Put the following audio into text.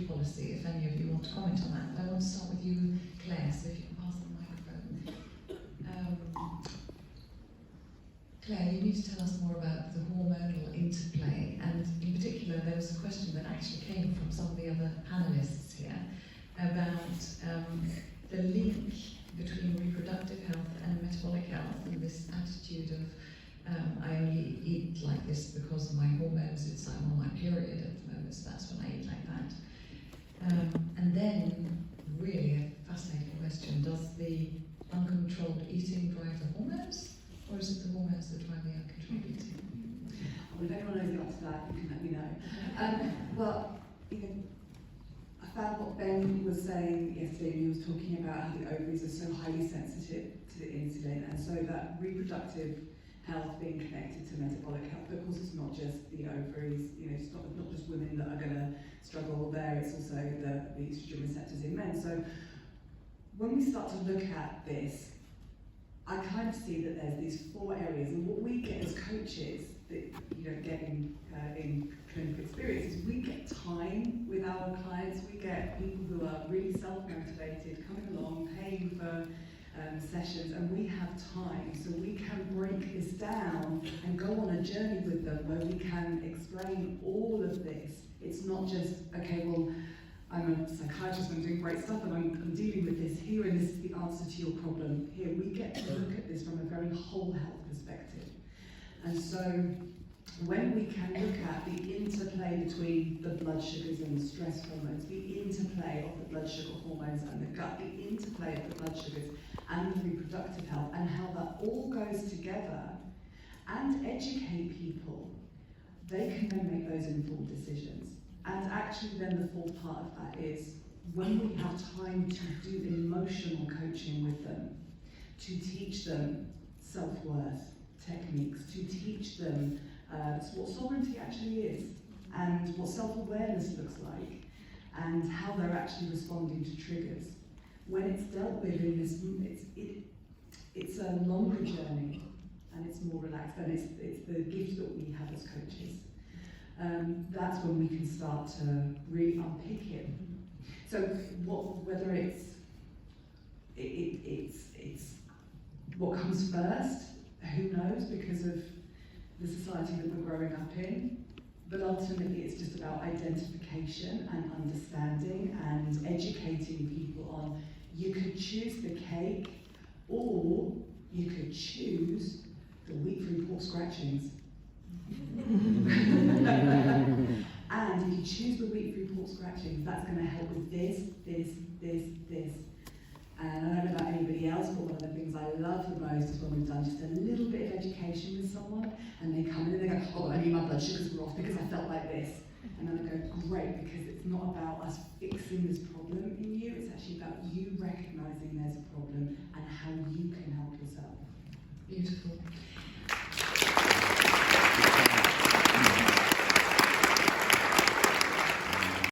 policy, if any of you want to comment on that. But I want to start with you, Claire, so if you can pass the microphone. Claire, you need to tell us more about the hormonal interplay, and in particular there was a question that actually came from some of the other panellists here about the link between reproductive health and metabolic health, and this attitude of I only eat like this because of my hormones, I'm on my period at the moment, so that's when I eat like that. And then, really a fascinating question, does the uncontrolled eating drive the hormones, or is it the hormones that drive the uncontrolled eating? Well, if anyone knows the answer to that, you can let me know. Well, I found what Ben was saying yesterday, he was talking about how the ovaries are so highly sensitive to the insulin, and so that reproductive health being connected to metabolic health. But of course, it's not just the ovaries, it's not just women that are going to struggle there, it's also the estrogen receptors in men. So when we start to look at this, I kind of see that there's these 4 areas, and what we get as coaches that you don't get in clinical experience is we get time with our clients, we get people who are really self-motivated, coming along, paying for sessions, and we have time, so we can break this down and go on a journey with them where we can explain all of this. It's not just, okay, well, I'm a psychiatrist, I'm doing great stuff, and I'm dealing with this here, and this is the answer to your problem here. We get to look at this from a very whole health perspective. And so when we can look at the interplay between the blood sugars and the stress hormones, the interplay of the blood sugar hormones and the gut, the interplay of the blood sugars and the reproductive health, and how that all goes together, and educate people, they can then make those informed decisions. And actually then the 4th part of that is, when we have time to do emotional coaching with them, to teach them self-worth techniques, to teach them what sovereignty actually is, and what self-awareness looks like, and how they're actually responding to triggers. When it's dealt with in this, it's a longer journey, and it's more relaxed, and it's the gift that we have as coaches. That's when we can start to really unpick it. So whether it's what comes first, who knows, because of the society that we're growing up in, but ultimately it's just about identification and understanding and educating people on, you could choose the cake, or you could choose the wheat-free pork scratchings. And if you choose the wheat-free pork scratchings, that's going to help with this. And I don't know about anybody else, but one of the things I love the most is when we've done just a little bit of education with someone, and they come in and they go, oh, I knew my blood sugars were off because I felt like this. And then I go, great, because it's not about us fixing this problem in you, it's actually about you recognising there's a problem and how you can help yourself.